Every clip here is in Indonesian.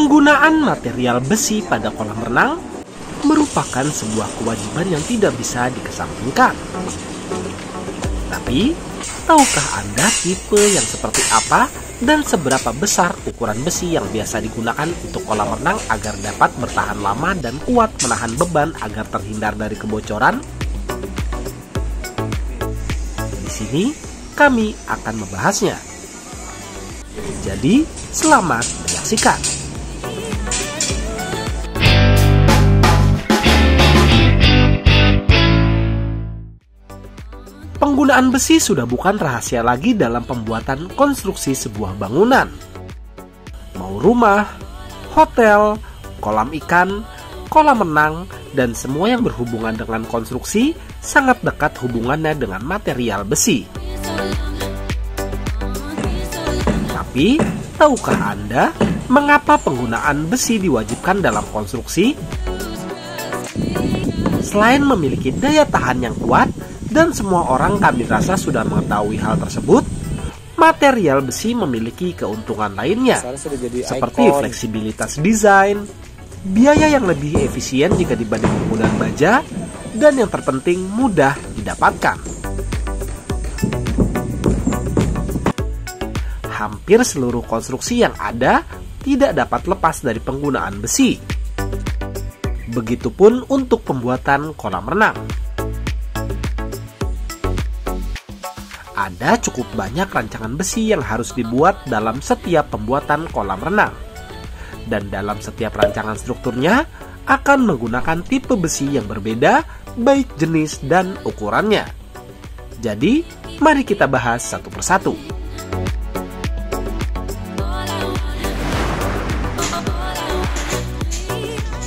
Penggunaan material besi pada kolam renang merupakan sebuah kewajiban yang tidak bisa dikesampingkan. Tapi, tahukah Anda tipe yang seperti apa dan seberapa besar ukuran besi yang biasa digunakan untuk kolam renang agar dapat bertahan lama dan kuat menahan beban agar terhindar dari kebocoran? Di sini, kami akan membahasnya. Jadi, selamat menyaksikan. Penggunaan besi sudah bukan rahasia lagi dalam pembuatan konstruksi sebuah bangunan. Mau rumah, hotel, kolam ikan, kolam renang, dan semua yang berhubungan dengan konstruksi sangat dekat hubungannya dengan material besi. Tapi, tahukah Anda mengapa penggunaan besi diwajibkan dalam konstruksi? Selain memiliki daya tahan yang kuat, dan semua orang kami rasa sudah mengetahui hal tersebut, material besi memiliki keuntungan lainnya, seperti fleksibilitas desain, biaya yang lebih efisien jika dibanding penggunaan baja, dan yang terpenting mudah didapatkan. Hampir seluruh konstruksi yang ada tidak dapat lepas dari penggunaan besi. Begitupun untuk pembuatan kolam renang. Ada cukup banyak rancangan besi yang harus dibuat dalam setiap pembuatan kolam renang. Dan dalam setiap rancangan strukturnya akan menggunakan tipe besi yang berbeda, baik jenis dan ukurannya. Jadi, mari kita bahas satu persatu.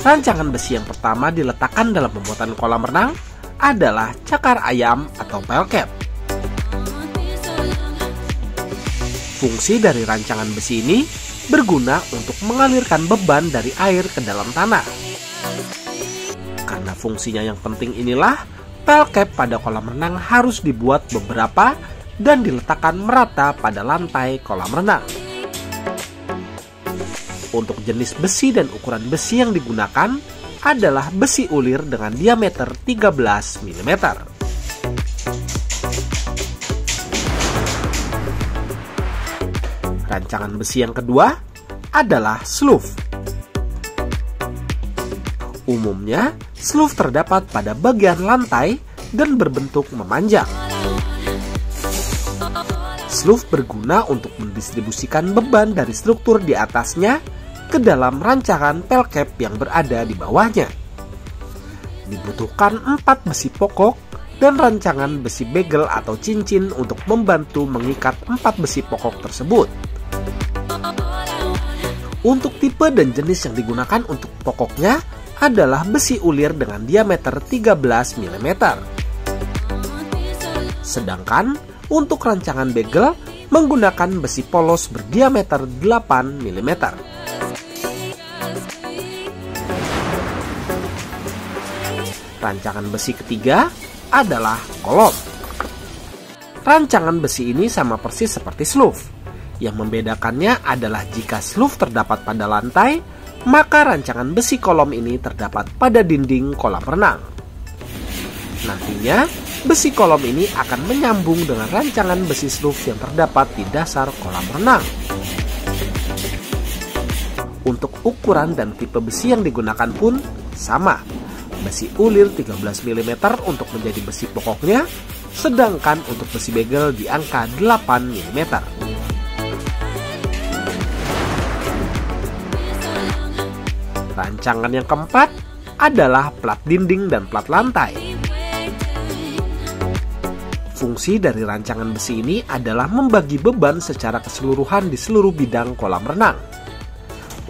Rancangan besi yang pertama diletakkan dalam pembuatan kolam renang adalah cakar ayam atau pelket. Fungsi dari rancangan besi ini berguna untuk mengalirkan beban dari air ke dalam tanah. Karena fungsinya yang penting inilah, pelket pada kolam renang harus dibuat beberapa dan diletakkan merata pada lantai kolam renang. Untuk jenis besi dan ukuran besi yang digunakan adalah besi ulir dengan diameter 13 mm. Rancangan besi yang kedua adalah sleeve. Umumnya, sleeve terdapat pada bagian lantai dan berbentuk memanjang. Sleeve berguna untuk mendistribusikan beban dari struktur di atasnya ke dalam rancangan pelket yang berada di bawahnya. Dibutuhkan 4 besi pokok dan rancangan besi bagel atau cincin untuk membantu mengikat 4 besi pokok tersebut. Untuk tipe dan jenis yang digunakan untuk pokoknya adalah besi ulir dengan diameter 13 mm. Sedangkan untuk rancangan bagel menggunakan besi polos berdiameter 8 mm. Rancangan besi ketiga adalah kolom. Rancangan besi ini sama persis seperti sleeve. Yang membedakannya adalah jika sleeve terdapat pada lantai, maka rancangan besi kolom ini terdapat pada dinding kolam renang. Nantinya, besi kolom ini akan menyambung dengan rancangan besi sleeve yang terdapat di dasar kolam renang. Untuk ukuran dan tipe besi yang digunakan pun sama. Besi ulir 13 mm untuk menjadi besi pokoknya, sedangkan untuk besi bagel di angka 8 mm. Rancangan yang keempat adalah plat dinding dan plat lantai. Fungsi dari rancangan besi ini adalah membagi beban secara keseluruhan di seluruh bidang kolam renang.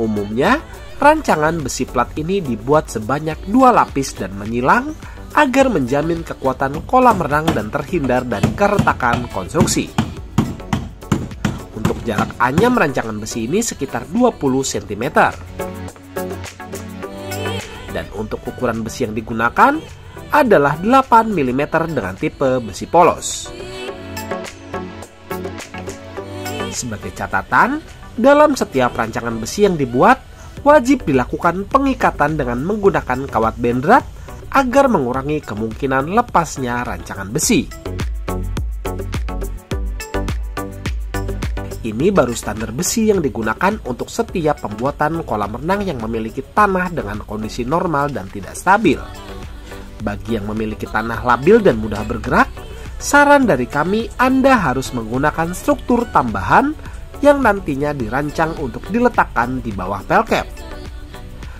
Umumnya, rancangan besi plat ini dibuat sebanyak 2 lapis dan menyilang agar menjamin kekuatan kolam renang dan terhindar dari keretakan konstruksi. Untuk jarak anyam rancangan besi ini sekitar 20 cm. Dan untuk ukuran besi yang digunakan adalah 8 mm dengan tipe besi polos. Sebagai catatan, dalam setiap rancangan besi yang dibuat, wajib dilakukan pengikatan dengan menggunakan kawat benderat agar mengurangi kemungkinan lepasnya rancangan besi. Ini baru standar besi yang digunakan untuk setiap pembuatan kolam renang yang memiliki tanah dengan kondisi normal dan tidak stabil. Bagi yang memiliki tanah labil dan mudah bergerak, saran dari kami Anda harus menggunakan struktur tambahan yang nantinya dirancang untuk diletakkan di bawah pel cap.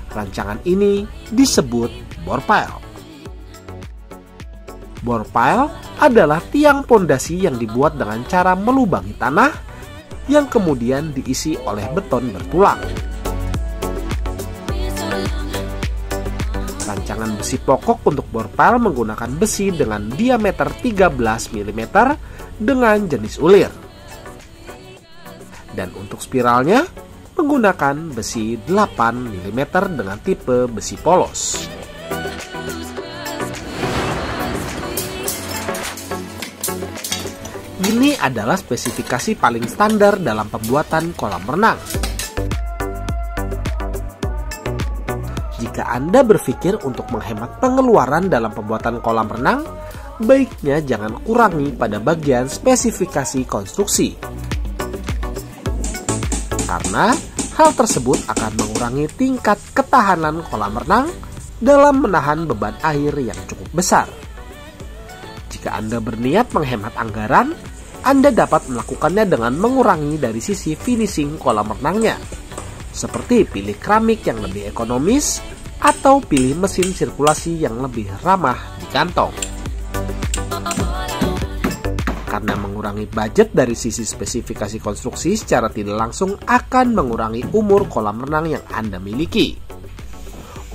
Rancangan ini disebut bore pile. Bore pile adalah tiang pondasi yang dibuat dengan cara melubangi tanah yang kemudian diisi oleh beton bertulang. Rancangan besi pokok untuk bore pile menggunakan besi dengan diameter 13 mm dengan jenis ulir. Dan untuk spiralnya menggunakan besi 8 mm dengan tipe besi polos. Ini adalah spesifikasi paling standar dalam pembuatan kolam renang. Jika Anda berpikir untuk menghemat pengeluaran dalam pembuatan kolam renang, baiknya jangan kurangi pada bagian spesifikasi konstruksi. Karena hal tersebut akan mengurangi tingkat ketahanan kolam renang dalam menahan beban air yang cukup besar. Jika Anda berniat menghemat anggaran, Anda dapat melakukannya dengan mengurangi dari sisi finishing kolam renangnya, seperti pilih keramik yang lebih ekonomis atau pilih mesin sirkulasi yang lebih ramah di kantong. Karena mengurangi budget dari sisi spesifikasi konstruksi secara tidak langsung akan mengurangi umur kolam renang yang Anda miliki.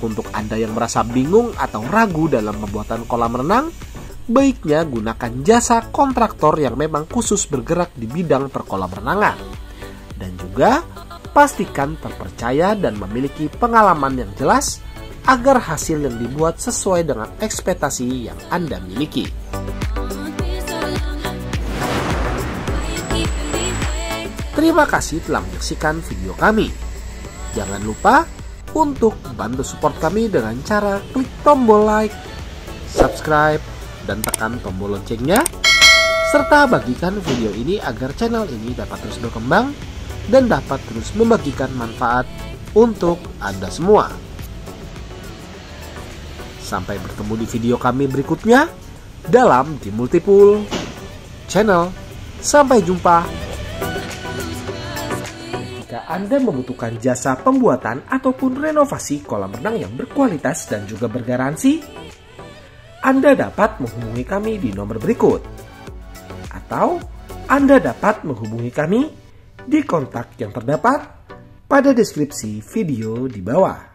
Untuk Anda yang merasa bingung atau ragu dalam pembuatan kolam renang, baiknya gunakan jasa kontraktor yang memang khusus bergerak di bidang perkolam renangan. Dan juga pastikan terpercaya dan memiliki pengalaman yang jelas agar hasil yang dibuat sesuai dengan ekspektasi yang Anda miliki. Terima kasih telah menyaksikan video kami. Jangan lupa untuk bantu support kami dengan cara klik tombol like, subscribe, dan tekan tombol loncengnya, serta bagikan video ini agar channel ini dapat terus berkembang dan dapat terus membagikan manfaat untuk Anda semua. Sampai bertemu di video kami berikutnya dalam The Multipool Channel. Sampai jumpa. Jika Anda membutuhkan jasa pembuatan ataupun renovasi kolam renang yang berkualitas dan juga bergaransi, Anda dapat menghubungi kami di nomor berikut. Atau Anda dapat menghubungi kami di kontak yang terdapat pada deskripsi video di bawah.